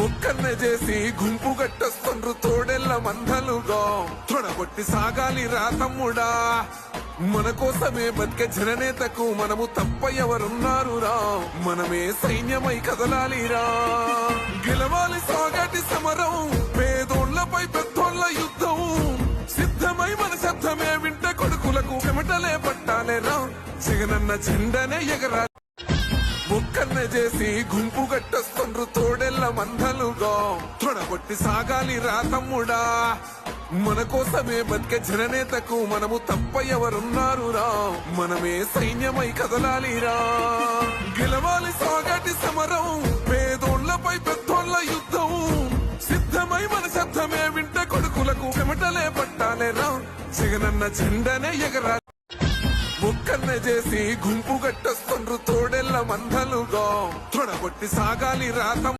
ఒక్కన్నే చేసి గుంపు గట్టొస్తుండ్రు తోడెల్ల మందలుగా తొడగొట్టి సాగాలి రా తమ్ముడా మన కోసమే బతికే జననేతకు మనము తప్ప ఎవరున్నారు రా మనమే సైన్యమై కదలాలిరా గెలవాలి సాగటి సమరం పేదోళ్లపై పెద్దోళ్ల యుద్ధం సిద్ధమై మన శబ్దమే వింటే కొడుకులకు చెమటలే పట్టాలేరా జగనన్న జెండనే ఎగరాలి ఒక్కన్నే చేసి గుంపు గట్టొస్తుండ్రు తోడెల్ల మందలుగా తొడగొట్టి సాగాలి రా తమ్ముడా మన కోసమే బతికే జననేతకు మనము తప్ప ఎవరున్నారు రా మనమే సైన్యమై కదలాలిరా గెలవాలి సాగటి సమరం పేదోళ్లపై పెద్దోళ్ల యుద్ధం సిద్ధమై మన శబ్దమే వింటే కొడుకులకు చెమటలే పట్టాలేరా జగనన్న జెండనే ఎగరాలి ఒక్కన్నే చేసి గుంపు గట్టొస్తుండ్రు తోడెల్ల మందలుగా తొడగొట్టి సాగాలి రా